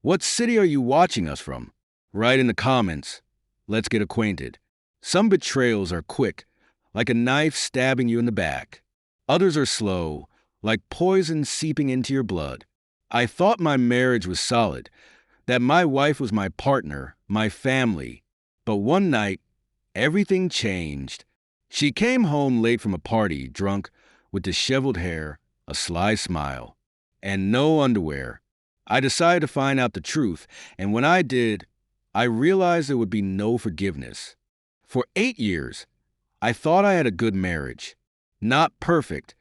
What city are you watching us from? Write in the comments. Let's get acquainted. Some betrayals are quick, like a knife stabbing you in the back. Others are slow, like poison seeping into your blood. I thought my marriage was solid, that my wife was my partner, my family. But one night, everything changed. She came home late from a party, drunk, with disheveled hair, a sly smile, and no underwear. I decided to find out the truth, and when I did, I realized there would be no forgiveness. For 8 years, I thought I had a good marriage. Not perfect.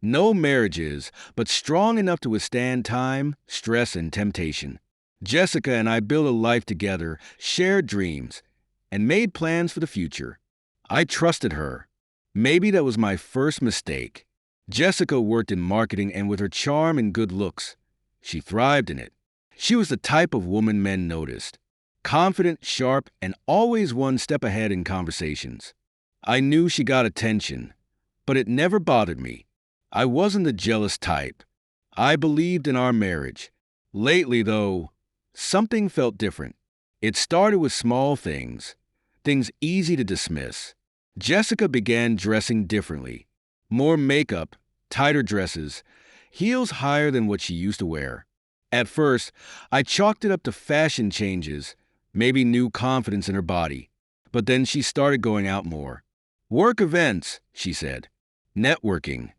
No marriage is, but strong enough to withstand time, stress, and temptation. Jessica and I built a life together, shared dreams, and made plans for the future. I trusted her. Maybe that was my first mistake. Jessica worked in marketing, and with her charm and good looks, she thrived in it. She was the type of woman men noticed. Confident, sharp, and always one step ahead in conversations. I knew she got attention, but it never bothered me. I wasn't the jealous type. I believed in our marriage. Lately, though, something felt different. It started with small things easy to dismiss. Jessica began dressing differently. More makeup, tighter dresses, heels higher than what she used to wear. At first, I chalked it up to fashion changes, maybe new confidence in her body. But then she started going out more. Work events, she said. Networking.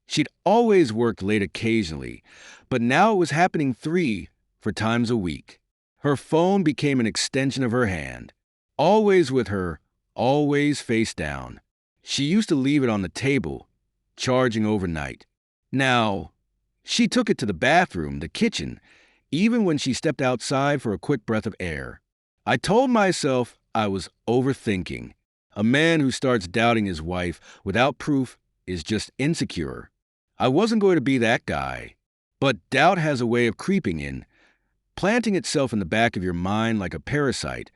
She'd always worked late occasionally, but now it was happening 4 times a week. Her phone became an extension of her hand. Always with her, always face down. She used to leave it on the table, charging overnight. Now, she took it to the bathroom, the kitchen, even when she stepped outside for a quick breath of air. I told myself I was overthinking. A man who starts doubting his wife without proof is just insecure. I wasn't going to be that guy. But doubt has a way of creeping in, planting itself in the back of your mind like a parasite,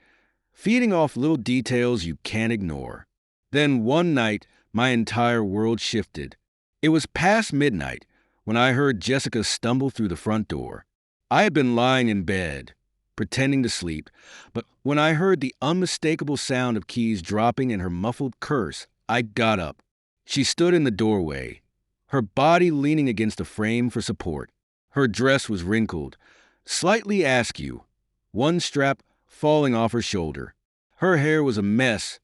feeding off little details you can't ignore. Then one night, my entire world shifted. It was past midnight when I heard Jessica stumble through the front door. I had been lying in bed, pretending to sleep, but when I heard the unmistakable sound of keys dropping and her muffled curse, I got up. She stood in the doorway, her body leaning against a frame for support. Her dress was wrinkled, slightly askew, one strap falling off her shoulder. Her hair was a mess,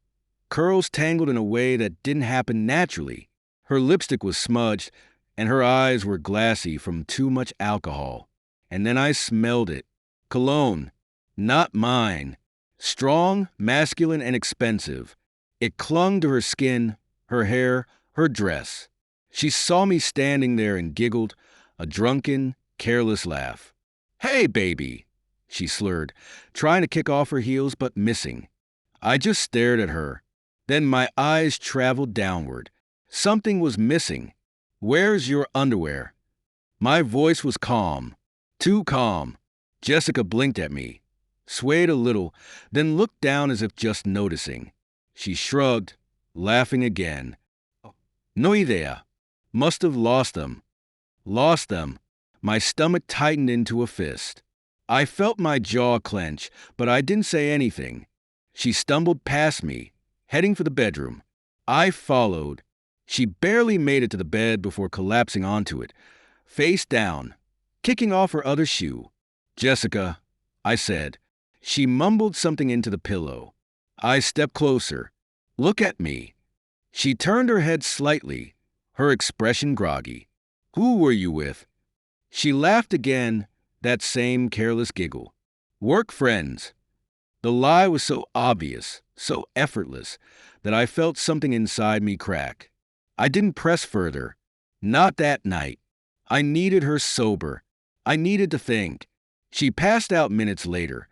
curls tangled in a way that didn't happen naturally. Her lipstick was smudged, and her eyes were glassy from too much alcohol. And then I smelled it. Cologne. Not mine. Strong, masculine, and expensive. It clung to her skin, her hair, her dress. She saw me standing there and giggled, a drunken, careless laugh. "Hey, baby," she slurred, trying to kick off her heels but missing. I just stared at her. Then my eyes traveled downward. Something was missing. "Where's your underwear?" My voice was calm. Too calm. Jessica blinked at me, swayed a little, then looked down as if just noticing. She shrugged, laughing again. "No idea. Must have lost them." Lost them. My stomach tightened into a fist. I felt my jaw clench, but I didn't say anything. She stumbled past me, heading for the bedroom. I followed. She barely made it to the bed before collapsing onto it, face down, kicking off her other shoe. "Jessica," I said. She mumbled something into the pillow. I stepped closer. "Look at me." She turned her head slightly, her expression groggy. "Who were you with?" She laughed again, that same careless giggle. "Work friends." The lie was so obvious, so effortless, that I felt something inside me crack. I didn't press further. Not that night. I needed her sober. I needed to think. She passed out minutes later,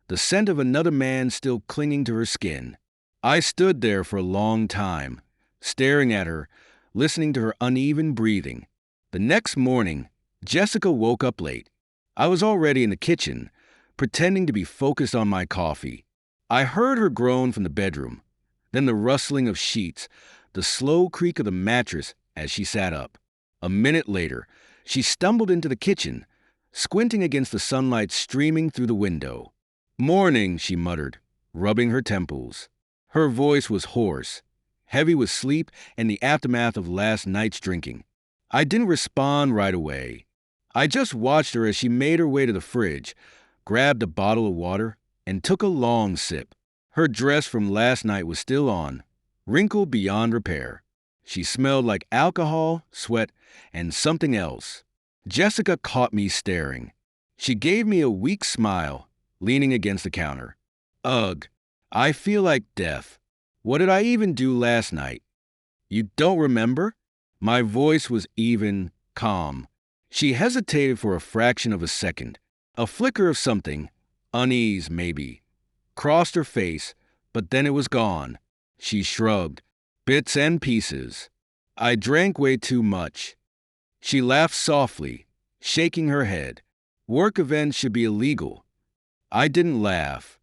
the scent of another man still clinging to her skin. I stood there for a long time, staring at her, listening to her uneven breathing. The next morning, Jessica woke up late. I was already in the kitchen, pretending to be focused on my coffee. I heard her groan from the bedroom, then the rustling of sheets, the slow creak of the mattress as she sat up. A minute later, she stumbled into the kitchen, squinting against the sunlight streaming through the window. "Morning," she muttered, rubbing her temples. Her voice was hoarse, heavy with sleep and the aftermath of last night's drinking. I didn't respond right away. I just watched her as she made her way to the fridge, grabbed a bottle of water, and took a long sip. Her dress from last night was still on, wrinkled beyond repair. She smelled like alcohol, sweat, and something else. Jessica caught me staring. She gave me a weak smile, leaning against the counter. "Ugh, I feel like death. What did I even do last night?" "You don't remember?" My voice was even, calm. She hesitated for a fraction of a second. A flicker of something, unease maybe, crossed her face, but then it was gone. She shrugged. "Bits and pieces. I drank way too much." She laughed softly, shaking her head. "Work events should be illegal." I didn't laugh.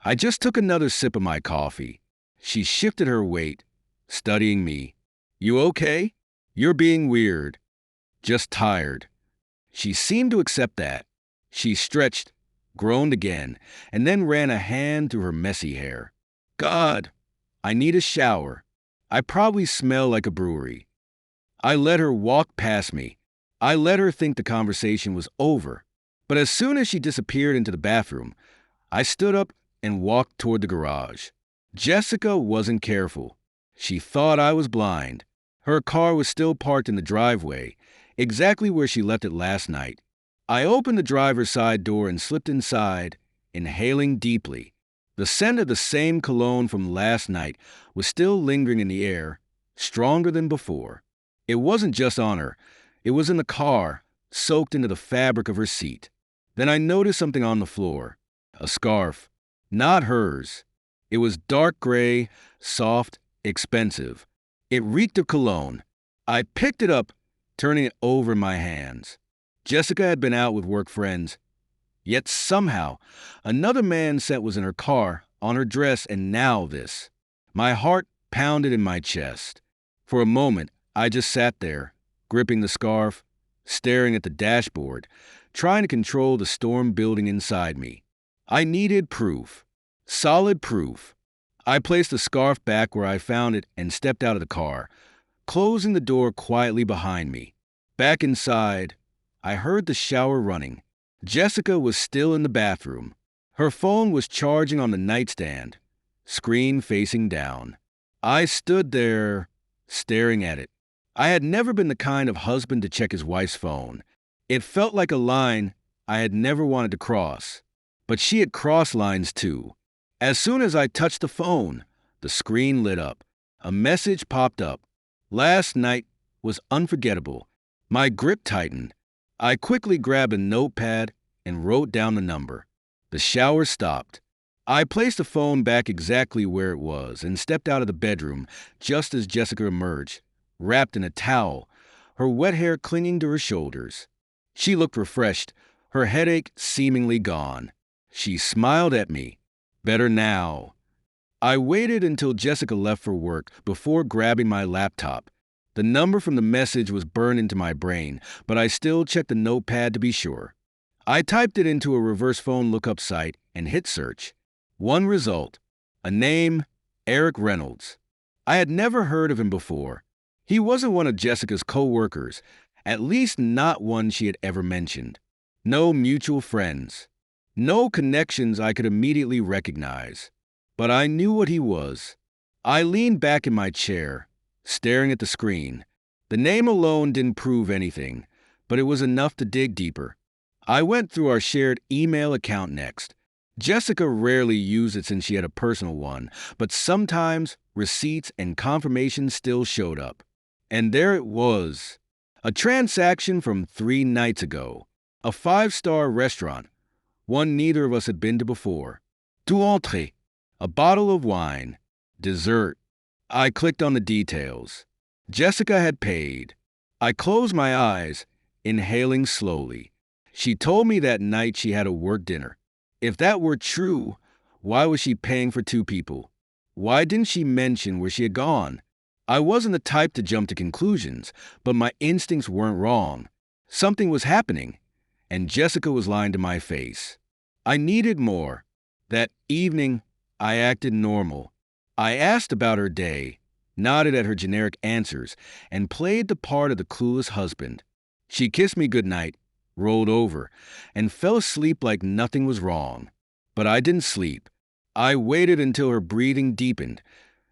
I just took another sip of my coffee. She shifted her weight, studying me. "You okay?" "You're being weird." "Just tired." She seemed to accept that. She stretched, groaned again, and then ran a hand through her messy hair. "God, I need a shower. I probably smell like a brewery." I let her walk past me. I let her think the conversation was over. But as soon as she disappeared into the bathroom, I stood up and walked toward the garage. Jessica wasn't careful. She thought I was blind. Her car was still parked in the driveway, exactly where she left it last night. I opened the driver's side door and slipped inside, inhaling deeply. The scent of the same cologne from last night was still lingering in the air, stronger than before. It wasn't just on her. It was in the car, soaked into the fabric of her seat. Then I noticed something on the floor. A scarf. Not hers. It was dark gray, soft, expensive. It reeked of cologne. I picked it up, turning it over in my hands. Jessica had been out with work friends. Yet somehow, another man's scent was in her car, on her dress, and now this. My heart pounded in my chest. For a moment, I just sat there, gripping the scarf, staring at the dashboard, trying to control the storm building inside me. I needed proof. Solid proof. I placed the scarf back where I found it and stepped out of the car, closing the door quietly behind me. Back inside, I heard the shower running. Jessica was still in the bathroom. Her phone was charging on the nightstand, screen facing down. I stood there, staring at it. I had never been the kind of husband to check his wife's phone. It felt like a line I had never wanted to cross. But she had crossed lines too. As soon as I touched the phone, the screen lit up. A message popped up. Last night was unforgettable. My grip tightened. I quickly grabbed a notepad and wrote down the number. The shower stopped. I placed the phone back exactly where it was and stepped out of the bedroom just as Jessica emerged, wrapped in a towel, her wet hair clinging to her shoulders. She looked refreshed, her headache seemingly gone. She smiled at me. Better now. I waited until Jessica left for work before grabbing my laptop. The number from the message was burned into my brain, but I still checked the notepad to be sure. I typed it into a reverse phone lookup site and hit search. One result. A name, Eric Reynolds. I had never heard of him before. He wasn't one of Jessica's co-workers, at least not one she had ever mentioned. No mutual friends. No connections I could immediately recognize. But I knew what he was. I leaned back in my chair, staring at the screen. The name alone didn't prove anything, but it was enough to dig deeper. I went through our shared email account next. Jessica rarely used it since she had a personal one, but sometimes receipts and confirmations still showed up. And there it was. A transaction from 3 nights ago. A 5-star restaurant, one neither of us had been to before. Two entrées, a bottle of wine, dessert. I clicked on the details. Jessica had paid. I closed my eyes, inhaling slowly. She told me that night she had a work dinner. If that were true, why was she paying for 2 people? Why didn't she mention where she had gone? I wasn't the type to jump to conclusions, but my instincts weren't wrong. Something was happening, and Jessica was lying to my face. I needed more. That evening, I acted normal. I asked about her day, nodded at her generic answers, and played the part of the clueless husband. She kissed me goodnight, rolled over, and fell asleep like nothing was wrong. But I didn't sleep. I waited until her breathing deepened,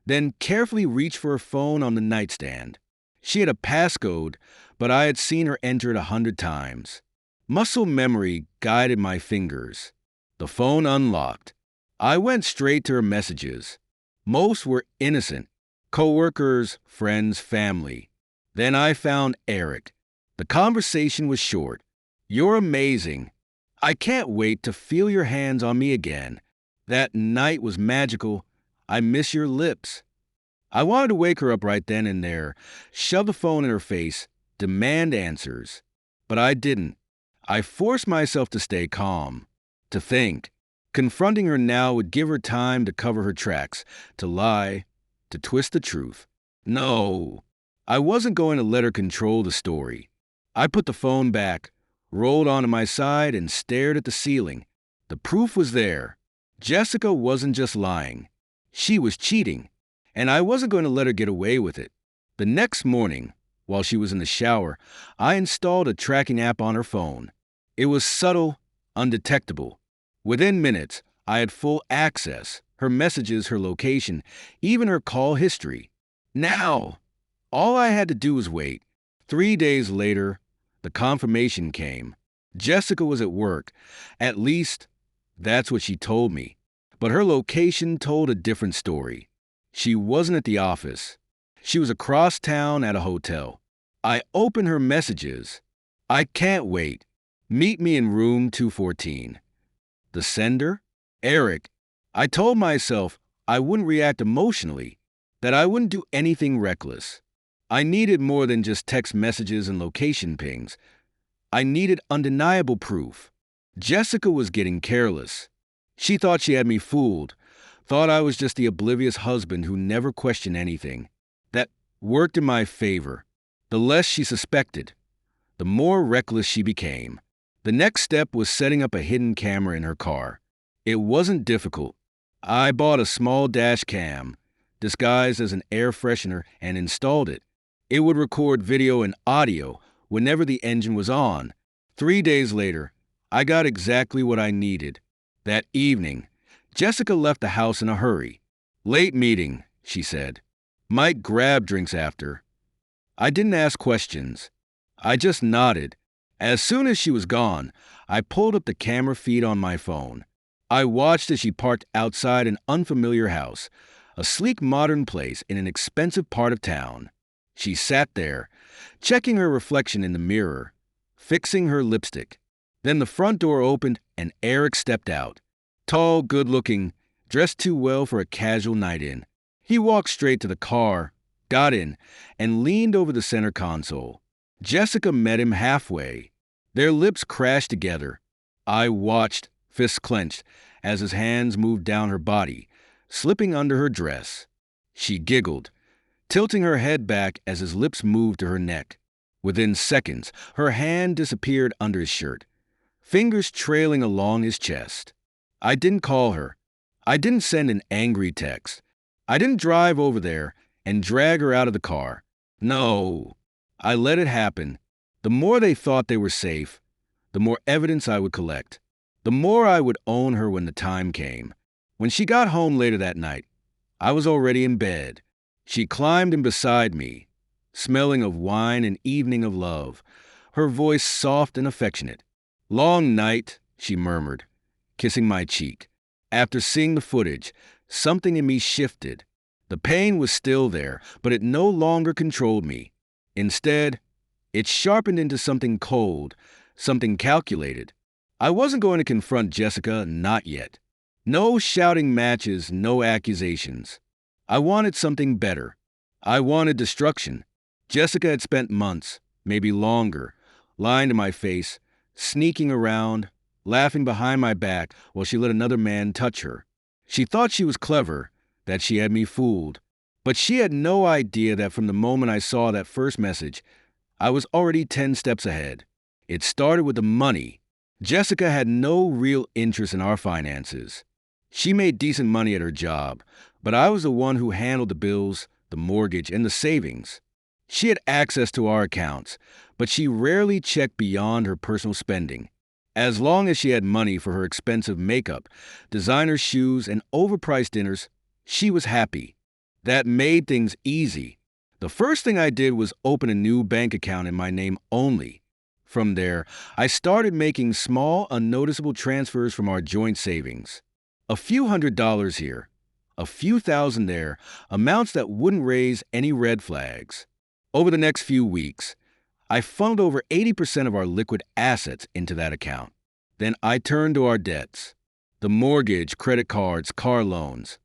then carefully reached for her phone on the nightstand. She had a passcode, but I had seen her enter it 100 times. Muscle memory guided my fingers. The phone unlocked. I went straight to her messages. Most were innocent. Coworkers, friends, family. Then I found Eric. The conversation was short. "You're amazing. I can't wait to feel your hands on me again. That night was magical. I miss your lips." I wanted to wake her up right then and there, shove the phone in her face, demand answers. But I didn't. I forced myself to stay calm, to think. Confronting her now would give her time to cover her tracks, to lie, to twist the truth. No, I wasn't going to let her control the story. I put the phone back, rolled onto my side, and stared at the ceiling. The proof was there. Jessica wasn't just lying. She was cheating, and I wasn't going to let her get away with it. The next morning, while she was in the shower, I installed a tracking app on her phone. It was subtle, undetectable. Within minutes, I had full access, her messages, her location, even her call history. Now, all I had to do was wait. 3 days later, the confirmation came. Jessica was at work. At least, that's what she told me. But her location told a different story. She wasn't at the office. She was across town at a hotel. I opened her messages. "I can't wait. Meet me in room 214. The sender? Eric. I told myself I wouldn't react emotionally, that I wouldn't do anything reckless. I needed more than just text messages and location pings. I needed undeniable proof. Jessica was getting careless. She thought she had me fooled, thought I was just the oblivious husband who never questioned anything. That worked in my favor. The less she suspected, the more reckless she became. The next step was setting up a hidden camera in her car. It wasn't difficult. I bought a small dash cam, disguised as an air freshener, and installed it. It would record video and audio whenever the engine was on. 3 days later, I got exactly what I needed. That evening, Jessica left the house in a hurry. "Late meeting," she said. "Might grab drinks after." I didn't ask questions. I just nodded. As soon as she was gone, I pulled up the camera feed on my phone. I watched as she parked outside an unfamiliar house, a sleek modern place in an expensive part of town. She sat there, checking her reflection in the mirror, fixing her lipstick. Then the front door opened and Eric stepped out. Tall, good-looking, dressed too well for a casual night in. He walked straight to the car, got in, and leaned over the center console. Jessica met him halfway. Their lips crashed together. I watched, fists clenched, as his hands moved down her body, slipping under her dress. She giggled, tilting her head back as his lips moved to her neck. Within seconds, her hand disappeared under his shirt, fingers trailing along his chest. I didn't call her. I didn't send an angry text. I didn't drive over there and drag her out of the car. No, I let it happen. The more they thought they were safe, the more evidence I would collect. The more I would own her when the time came. When she got home later that night, I was already in bed. She climbed in beside me, smelling of wine and evening of love, her voice soft and affectionate. "Long night," she murmured, kissing my cheek. After seeing the footage, something in me shifted. The pain was still there, but it no longer controlled me. Instead, it sharpened into something cold, something calculated. I wasn't going to confront Jessica, not yet. No shouting matches, no accusations. I wanted something better. I wanted destruction. Jessica had spent months, maybe longer, lying to my face, sneaking around, laughing behind my back while she let another man touch her. She thought she was clever, that she had me fooled. But she had no idea that from the moment I saw that first message, I was already 10 steps ahead. It started with the money. Jessica had no real interest in our finances. She made decent money at her job, but I was the one who handled the bills, the mortgage, and the savings. She had access to our accounts, but she rarely checked beyond her personal spending. As long as she had money for her expensive makeup, designer shoes, and overpriced dinners, she was happy. That made things easy. The first thing I did was open a new bank account in my name only. From there, I started making small, unnoticeable transfers from our joint savings. A few $100s here, a few thousand there, amounts that wouldn't raise any red flags. Over the next few weeks, I funneled over 80% of our liquid assets into that account. Then I turned to our debts. The mortgage, credit cards, car loans.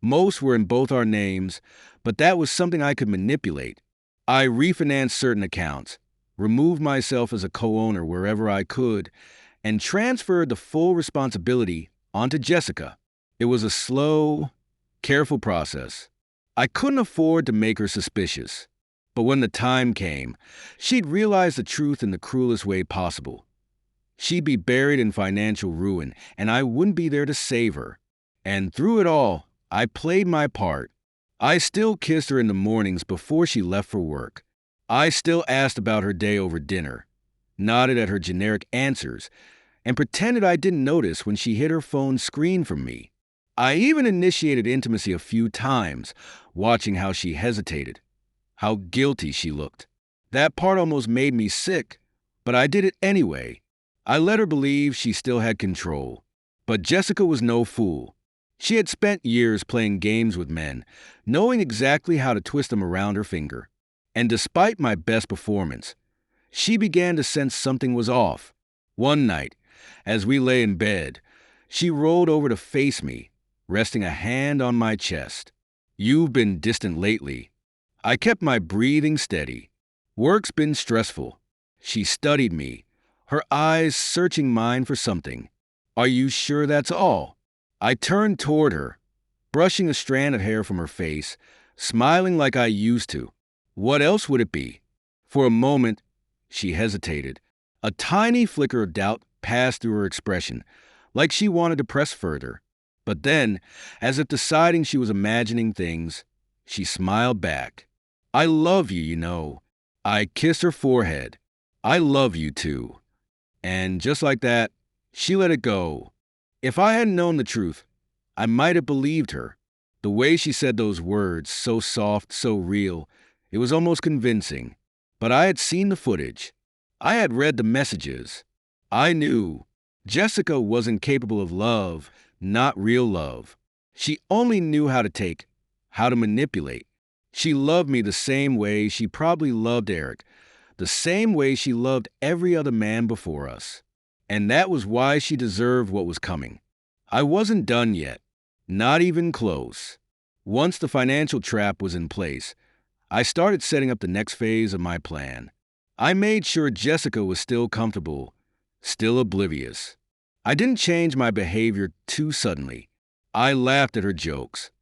Most were in both our names, but that was something I could manipulate. I refinanced certain accounts, removed myself as a co-owner wherever I could, and transferred the full responsibility onto Jessica. It was a slow, careful process. I couldn't afford to make her suspicious. But when the time came, she'd realize the truth in the cruelest way possible. She'd be buried in financial ruin, and I wouldn't be there to save her. And through it all, I played my part. I still kissed her in the mornings before she left for work. I still asked about her day over dinner, nodded at her generic answers, and pretended I didn't notice when she hid her phone screen from me. I even initiated intimacy a few times, watching how she hesitated, how guilty she looked. That part almost made me sick, but I did it anyway. I let her believe she still had control. But Jessica was no fool. She had spent years playing games with men, knowing exactly how to twist them around her finger. And despite my best performance, she began to sense something was off. One night, as we lay in bed, she rolled over to face me, resting a hand on my chest. "You've been distant lately." I kept my breathing steady. "Work's been stressful." She studied me, her eyes searching mine for something. "Are you sure that's all?" I turned toward her, brushing a strand of hair from her face, smiling like I used to. "What else would it be?" For a moment, she hesitated. A tiny flicker of doubt passed through her expression, like she wanted to press further. But then, as if deciding she was imagining things, she smiled back. "I love you, you know." I kissed her forehead. "I love you too." And just like that, she let it go. If I hadn't known the truth, I might have believed her. The way she said those words, so soft, so real, it was almost convincing. But I had seen the footage. I had read the messages. I knew Jessica wasn't capable of love, not real love. She only knew how to take, how to manipulate. She loved me the same way she probably loved Eric, the same way she loved every other man before us. And that was why she deserved what was coming. I wasn't done yet, not even close. Once the financial trap was in place, I started setting up the next phase of my plan. I made sure Jessica was still comfortable, still oblivious. I didn't change my behavior too suddenly. I laughed at her jokes,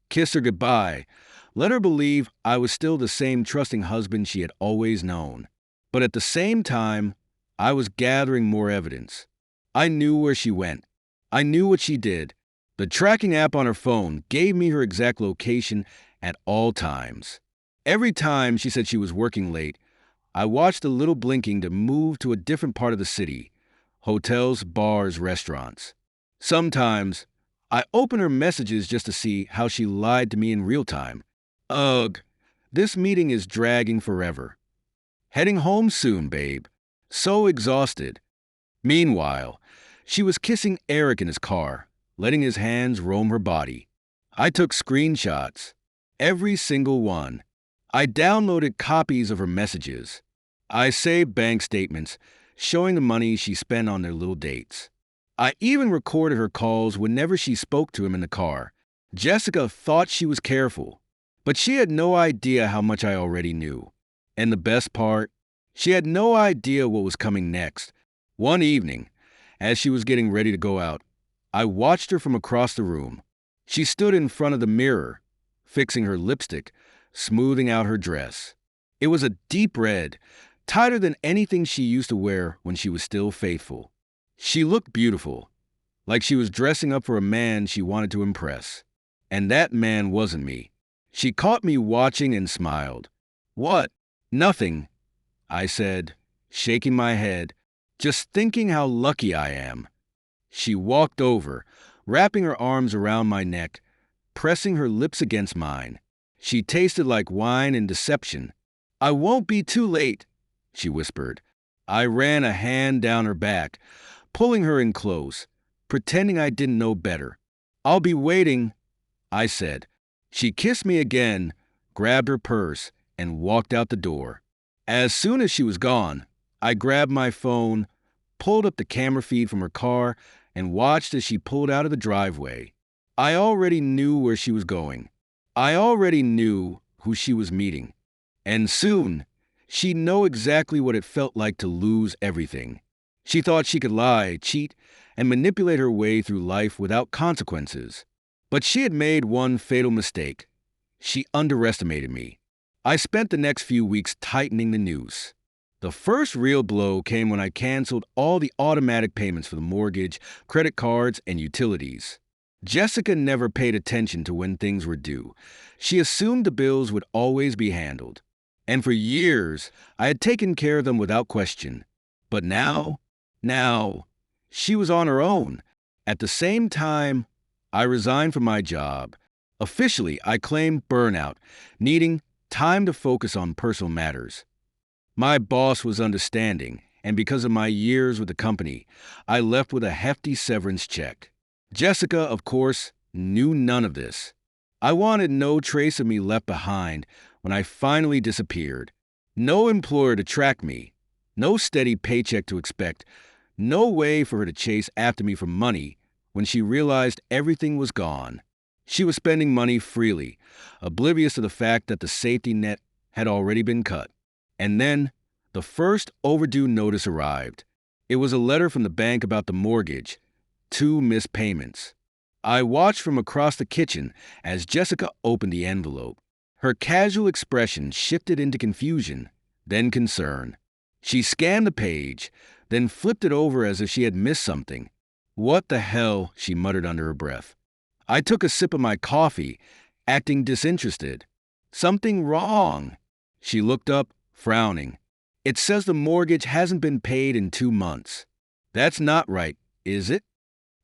kissed her goodbye, let her believe I was still the same trusting husband she had always known. But at the same time, I was gathering more evidence. I knew where she went. I knew what she did. The tracking app on her phone gave me her exact location at all times. Every time she said she was working late, I watched the little blinking to move to a different part of the city. Hotels, bars, restaurants. Sometimes, I opened her messages just to see how she lied to me in real time. "Ugh, this meeting is dragging forever. Heading home soon, babe. So exhausted." Meanwhile, she was kissing Eric in his car, letting his hands roam her body. I took screenshots. Every single one. I downloaded copies of her messages. I saved bank statements showing the money she spent on their little dates. I even recorded her calls whenever she spoke to him in the car. Jessica thought she was careful, but she had no idea how much I already knew. And the best part, she had no idea what was coming next. One evening, as she was getting ready to go out, I watched her from across the room. She stood in front of the mirror, fixing her lipstick, smoothing out her dress. It was a deep red, tighter than anything she used to wear when she was still faithful. She looked beautiful, like she was dressing up for a man she wanted to impress. And that man wasn't me. She caught me watching and smiled. "What? Nothing," I said, shaking my head, "just thinking how lucky I am." She walked over, wrapping her arms around my neck, pressing her lips against mine. She tasted like wine and deception. "I won't be too late," she whispered. I ran a hand down her back, pulling her in close, pretending I didn't know better. "I'll be waiting," I said. She kissed me again, grabbed her purse, and walked out the door. As soon as she was gone, I grabbed my phone, pulled up the camera feed from her car, and watched as she pulled out of the driveway. I already knew where she was going. I already knew who she was meeting. And soon, she'd know exactly what it felt like to lose everything. She thought she could lie, cheat, and manipulate her way through life without consequences. But she had made one fatal mistake. She underestimated me. I spent the next few weeks tightening the noose. The first real blow came when I canceled all the automatic payments for the mortgage, credit cards, and utilities. Jessica never paid attention to when things were due. She assumed the bills would always be handled. And for years, I had taken care of them without question. But now, she was on her own. At the same time, I resigned from my job. Officially, I claimed burnout, needing time to focus on personal matters. My boss was understanding, and because of my years with the company, I left with a hefty severance check. Jessica, of course, knew none of this. I wanted no trace of me left behind when I finally disappeared. No employer to track me, no steady paycheck to expect, no way for her to chase after me for money when she realized everything was gone. She was spending money freely, oblivious to the fact that the safety net had already been cut. And then, the first overdue notice arrived. It was a letter from the bank about the mortgage, 2 missed payments. I watched from across the kitchen as Jessica opened the envelope. Her casual expression shifted into confusion, then concern. She scanned the page, then flipped it over as if she had missed something. "What the hell?" she muttered under her breath. I took a sip of my coffee, acting disinterested. "Something wrong." She looked up, frowning. "It says the mortgage hasn't been paid in 2 months. That's not right, is it?"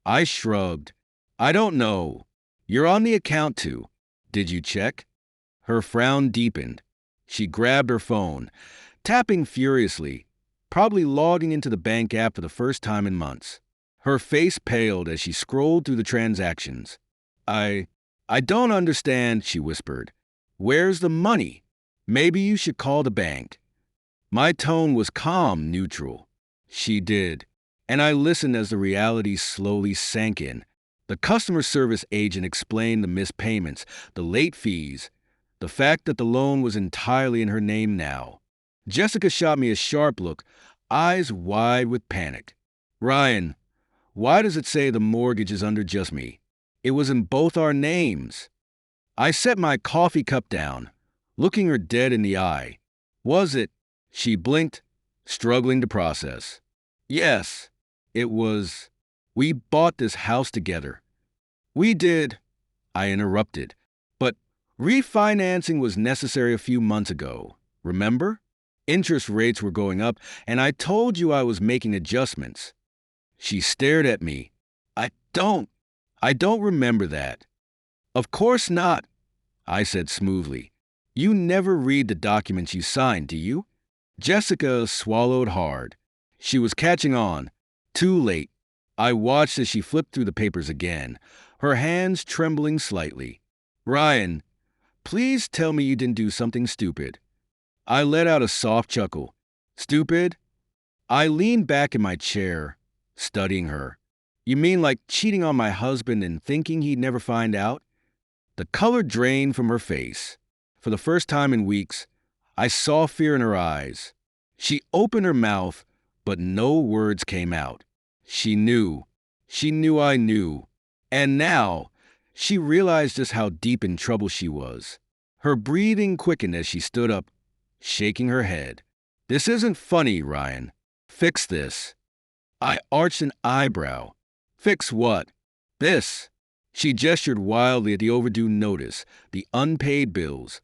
I shrugged. "I don't know. You're on the account too. Did you check?" Her frown deepened. She grabbed her phone, tapping furiously, probably logging into the bank app for the first time in months. Her face paled as she scrolled through the transactions. I don't understand," she whispered. "Where's the money? Maybe you should call the bank." My tone was calm, neutral. She did, and I listened as the reality slowly sank in. The customer service agent explained the missed payments, the late fees, the fact that the loan was entirely in her name now. Jessica shot me a sharp look, eyes wide with panic. "Ryan, why does it say the mortgage is under just me? It was in both our names." I set my coffee cup down, looking her dead in the eye. "Was it?" She blinked, struggling to process. "Yes, it was. We bought this house together." "We did," I interrupted. "But refinancing was necessary a few months ago. Remember? Interest rates were going up, and I told you I was making adjustments." She stared at me. I don't remember that." "Of course not," I said smoothly. "You never read the documents you sign, do you?" Jessica swallowed hard. She was catching on. Too late. I watched as she flipped through the papers again, her hands trembling slightly. "Ryan, please tell me you didn't do something stupid." I let out a soft chuckle. "Stupid?" I leaned back in my chair, studying her. "You mean like cheating on my husband and thinking he'd never find out?" The color drained from her face. For the first time in weeks, I saw fear in her eyes. She opened her mouth, but no words came out. She knew. She knew I knew. And now, she realized just how deep in trouble she was. Her breathing quickened as she stood up, shaking her head. "This isn't funny, Ryan. Fix this." I arched an eyebrow. Fix what? This. She gestured wildly at the overdue notice, the unpaid bills,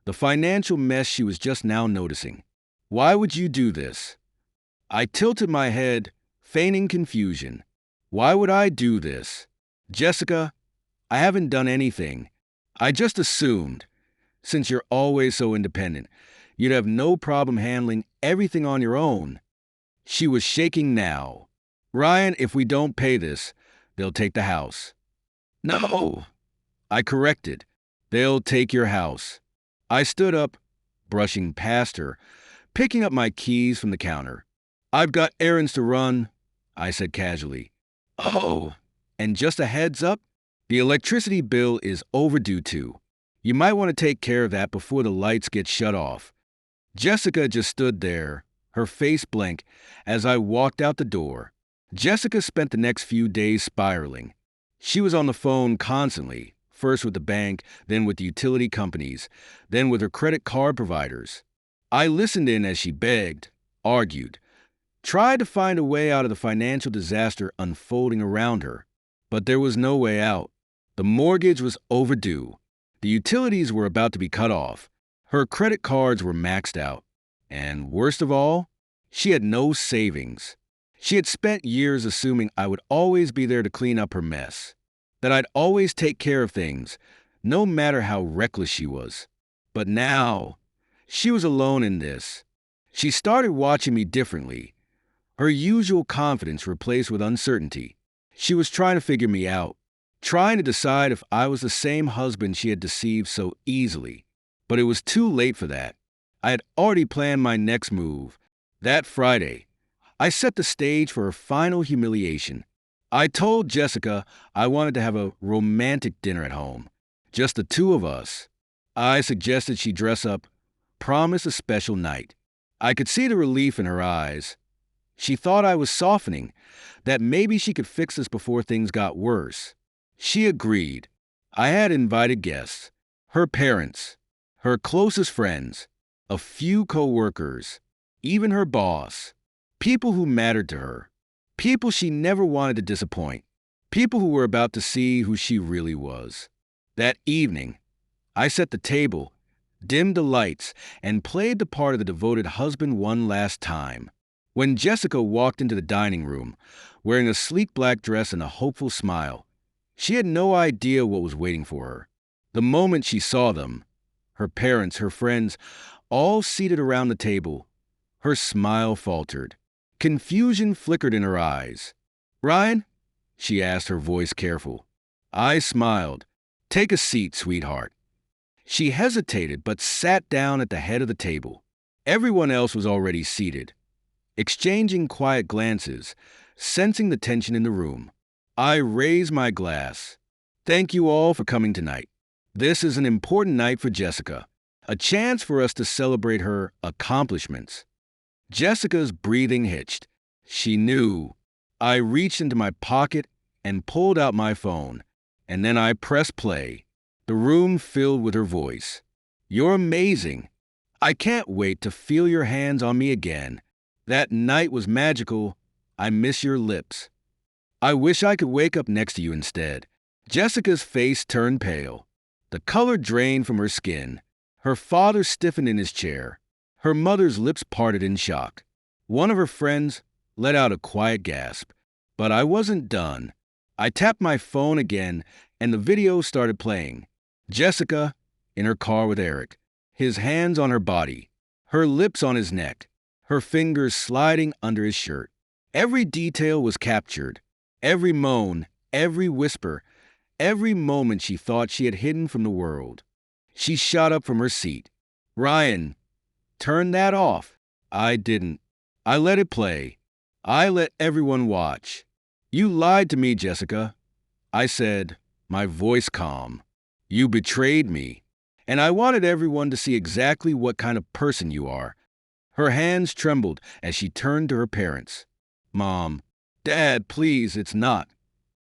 the financial mess she was just now noticing. Why would you do this? I tilted my head, feigning confusion. Why would I do this? Jessica, I haven't done anything. I just assumed, since you're always so independent, you'd have no problem handling everything on your own. She was shaking now. Ryan, if we don't pay this, they'll take the house. No, I corrected. They'll take your house. I stood up, brushing past her, picking up my keys from the counter. I've got errands to run, I said casually. Oh, and just a heads up, the electricity bill is overdue too. You might want to take care of that before the lights get shut off. Jessica just stood there, her face blank, as I walked out the door. Jessica spent the next few days spiraling. She was on the phone constantly, first with the bank, then with the utility companies, then with her credit card providers. I listened in as she begged, argued, tried to find a way out of the financial disaster unfolding around her. But there was no way out. The mortgage was overdue. The utilities were about to be cut off. Her credit cards were maxed out. And worst of all, she had no savings. She had spent years assuming I would always be there to clean up her mess, that I'd always take care of things, no matter how reckless she was. But now, she was alone in this. She started watching me differently, her usual confidence replaced with uncertainty. She was trying to figure me out, trying to decide if I was the same husband she had deceived so easily. But it was too late for that. I had already planned my next move. That Friday, I set the stage for her final humiliation. I told Jessica I wanted to have a romantic dinner at home, just the two of us. I suggested she dress up, promise a special night. I could see the relief in her eyes. She thought I was softening, that maybe she could fix this before things got worse. She agreed. I had invited guests, her parents, her closest friends, a few co-workers, even her boss, people who mattered to her, people she never wanted to disappoint, people who were about to see who she really was. That evening, I set the table, dimmed the lights, and played the part of the devoted husband one last time. When Jessica walked into the dining room, wearing a sleek black dress and a hopeful smile, she had no idea what was waiting for her. The moment she saw them, her parents, her friends, all seated around the table, her smile faltered. Confusion flickered in her eyes. "Ryan?" she asked, her voice careful. I smiled. "Take a seat, sweetheart." She hesitated but sat down at the head of the table. Everyone else was already seated, exchanging quiet glances, sensing the tension in the room. I raised my glass. "Thank you all for coming tonight. This is an important night for Jessica, a chance for us to celebrate her accomplishments." Jessica's breathing hitched. She knew. I reached into my pocket and pulled out my phone, and then I pressed play. The room filled with her voice. "You're amazing. I can't wait to feel your hands on me again. That night was magical. I miss your lips. I wish I could wake up next to you instead." Jessica's face turned pale. The color drained from her skin. Her father stiffened in his chair. Her mother's lips parted in shock. One of her friends let out a quiet gasp. But I wasn't done. I tapped my phone again, and the video started playing. Jessica, in her car with Eric, his hands on her body, her lips on his neck, her fingers sliding under his shirt. Every detail was captured. Every moan, every whisper, every moment she thought she had hidden from the world. She shot up from her seat. "Ryan, turn that off." I didn't. I let it play. I let everyone watch. "You lied to me, Jessica," I said, my voice calm. "You betrayed me. And I wanted everyone to see exactly what kind of person you are." Her hands trembled as she turned to her parents. "Mom, Dad, please, it's not."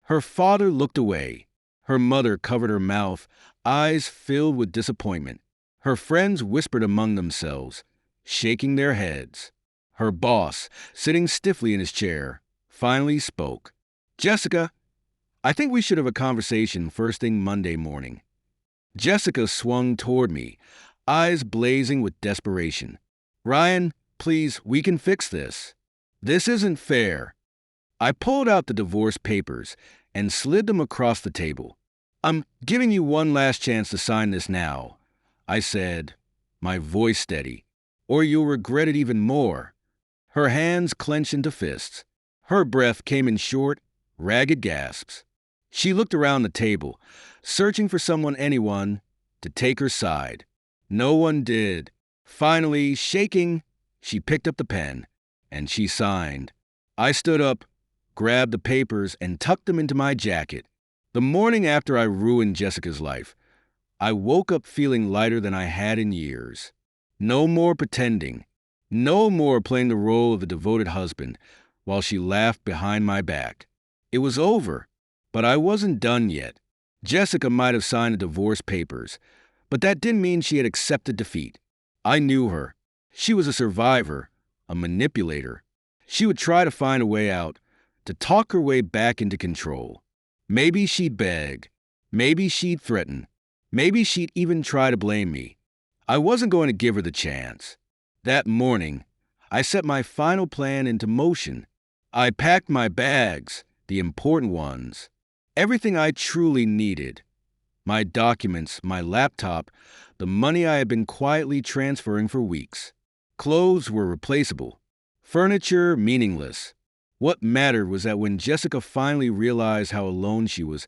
Her father looked away. Her mother covered her mouth, eyes filled with disappointment. Her friends whispered among themselves, shaking their heads. Her boss, sitting stiffly in his chair, finally spoke. "Jessica, I think we should have a conversation first thing Monday morning." Jessica swung toward me, eyes blazing with desperation. "Ryan, please, we can fix this. This isn't fair." I pulled out the divorce papers and slid them across the table. "I'm giving you one last chance to sign this now," I said, my voice steady, "or you'll regret it even more." Her hands clenched into fists. Her breath came in short, ragged gasps. She looked around the table, searching for anyone, to take her side. No one did. Finally, shaking, she picked up the pen, and she signed. I stood up, grabbed the papers, and tucked them into my jacket. The morning after I ruined Jessica's life, I woke up feeling lighter than I had in years. No more pretending. No more playing the role of a devoted husband while she laughed behind my back. It was over, but I wasn't done yet. Jessica might have signed the divorce papers, but that didn't mean she had accepted defeat. I knew her. She was a survivor, a manipulator. She would try to find a way out, to talk her way back into control. Maybe she'd beg. Maybe she'd threaten. Maybe she'd even try to blame me. I wasn't going to give her the chance. That morning, I set my final plan into motion. I packed my bags, the important ones, everything I truly needed. My documents, my laptop, the money I had been quietly transferring for weeks. Clothes were replaceable. Furniture meaningless. What mattered was that when Jessica finally realized how alone she was,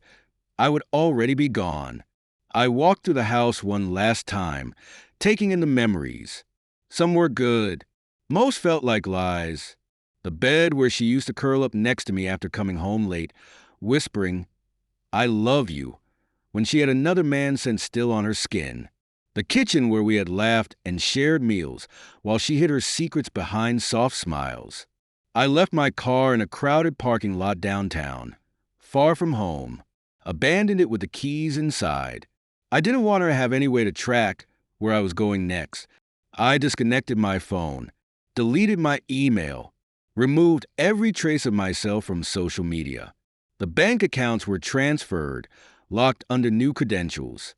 I would already be gone. I walked through the house one last time, taking in the memories. Some were good. Most felt like lies. The bed where she used to curl up next to me after coming home late, whispering, "I love you," when she had another man scent still on her skin. The kitchen where we had laughed and shared meals while she hid her secrets behind soft smiles. I left my car in a crowded parking lot downtown, far from home, abandoned it with the keys inside. I didn't want her to have any way to track where I was going next. I disconnected my phone, deleted my email, removed every trace of myself from social media. The bank accounts were transferred, locked under new credentials.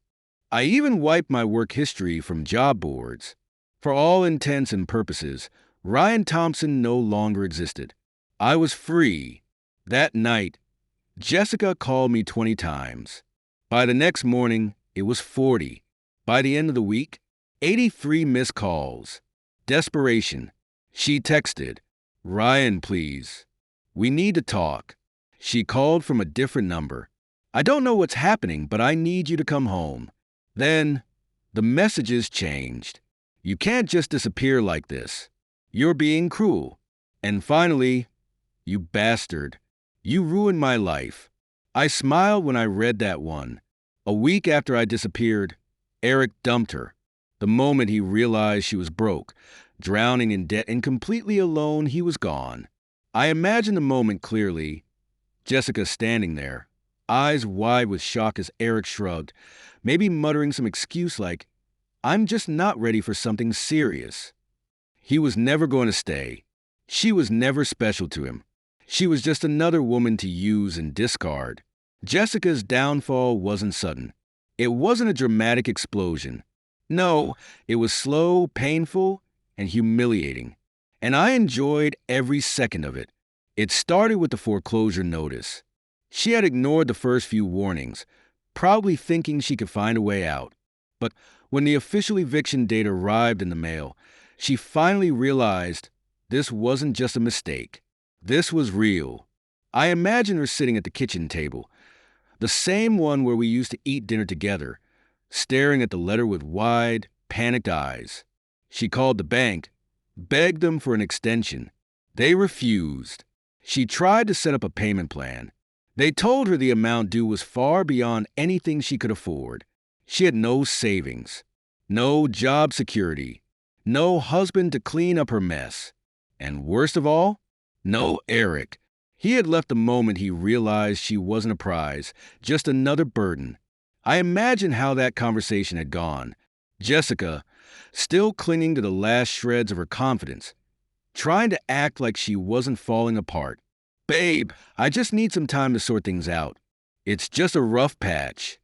I even wiped my work history from job boards. For all intents and purposes, Ryan Thompson no longer existed. I was free. That night, Jessica called me 20 times. By the next morning, it was 40. By the end of the week, 83 missed calls. Desperation. She texted, "Ryan, please. We need to talk." She called from a different number. "I don't know what's happening, but I need you to come home." Then, the messages changed. "You can't just disappear like this. You're being cruel." And finally, "You bastard. You ruined my life." I smiled when I read that one. A week after I disappeared, Eric dumped her. The moment he realized she was broke, drowning in debt and completely alone, he was gone. I imagined the moment clearly. Jessica standing there, eyes wide with shock as Eric shrugged, maybe muttering some excuse like, "I'm just not ready for something serious." He was never going to stay. She was never special to him. She was just another woman to use and discard. Jessica's downfall wasn't sudden. It wasn't a dramatic explosion. No, it was slow, painful, and humiliating. And I enjoyed every second of it. It started with the foreclosure notice. She had ignored the first few warnings, probably thinking she could find a way out. But when the official eviction date arrived in the mail, she finally realized this wasn't just a mistake. This was real. I imagined her sitting at the kitchen table, the same one where we used to eat dinner together, staring at the letter with wide, panicked eyes. She called the bank, begged them for an extension. They refused. She tried to set up a payment plan. They told her the amount due was far beyond anything she could afford. She had no savings, no job security, no husband to clean up her mess. And worst of all, no Eric. He had left the moment he realized she wasn't a prize, just another burden. I imagined how that conversation had gone. Jessica, still clinging to the last shreds of her confidence, trying to act like she wasn't falling apart. Babe, I just need some time to sort things out. It's just a rough patch.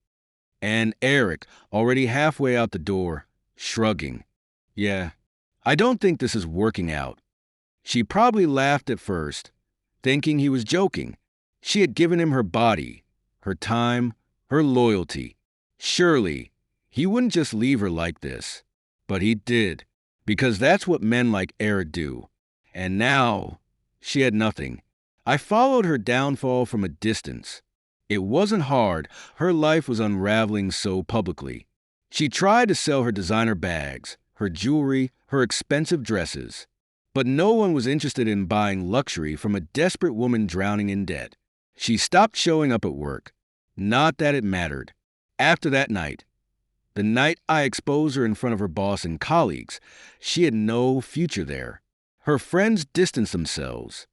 And Eric, already halfway out the door, shrugging. Yeah, I don't think this is working out. She probably laughed at first, thinking he was joking. She had given him her body, her time, her loyalty. Surely, he wouldn't just leave her like this. But he did, because that's what men like Eric do. And now, she had nothing. I followed her downfall from a distance. It wasn't hard. Her life was unraveling so publicly. She tried to sell her designer bags, her jewelry, her expensive dresses. But no one was interested in buying luxury from a desperate woman drowning in debt. She stopped showing up at work. Not that it mattered. After that night, the night I exposed her in front of her boss and colleagues, she had no future there. Her friends distanced themselves.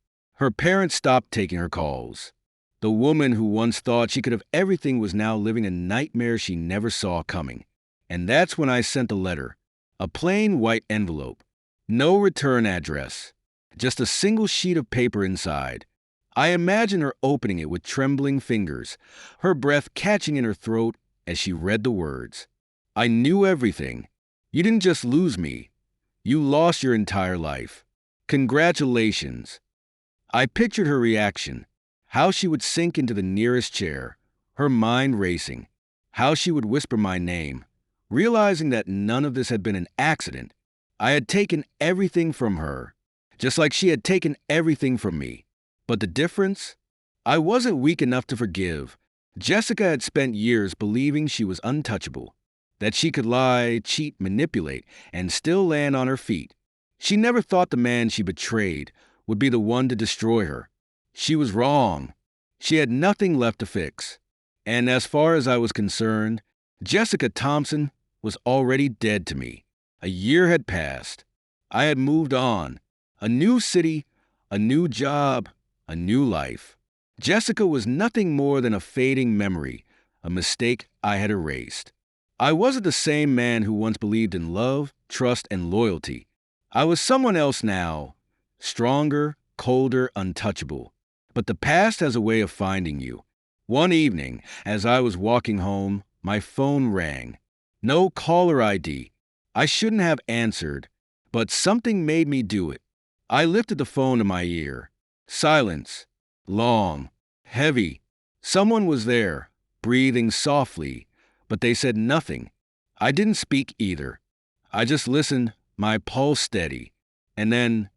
Her parents stopped taking her calls. The woman who once thought she could have everything was now living a nightmare she never saw coming. And that's when I sent a letter. A plain white envelope. No return address. Just a single sheet of paper inside. I imagine her opening it with trembling fingers, her breath catching in her throat as she read the words. I knew everything. You didn't just lose me. You lost your entire life. Congratulations. I pictured her reaction. How she would sink into the nearest chair, her mind racing. How she would whisper my name, realizing that none of this had been an accident. I had taken everything from her, just like she had taken everything from me. But the difference? I wasn't weak enough to forgive. Jessica had spent years believing she was untouchable, that she could lie, cheat, manipulate, and still land on her feet. She never thought the man she betrayed would be the one to destroy her. She was wrong. She had nothing left to fix. And as far as I was concerned, Jessica Thompson was already dead to me. A year had passed. I had moved on. A new city, a new job, a new life. Jessica was nothing more than a fading memory, a mistake I had erased. I wasn't the same man who once believed in love, trust, and loyalty. I was someone else now, stronger, colder, untouchable. But the past has a way of finding you. One evening, as I was walking home, my phone rang. No caller ID. I shouldn't have answered, but something made me do it. I lifted the phone to my ear. Silence. Long. Heavy. Someone was there, breathing softly, but they said nothing. I didn't speak either. I just listened, my pulse steady. And then,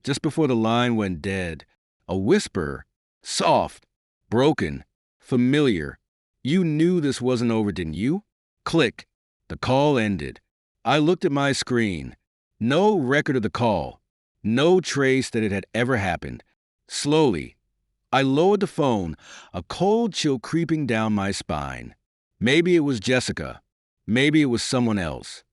just before the line went dead, a whisper, soft, broken, familiar. You knew this wasn't over, didn't you? Click. The call ended. I looked at my screen. No record of the call. No trace that it had ever happened. Slowly, I lowered the phone, a cold chill creeping down my spine. Maybe it was Jessica. Maybe it was someone else.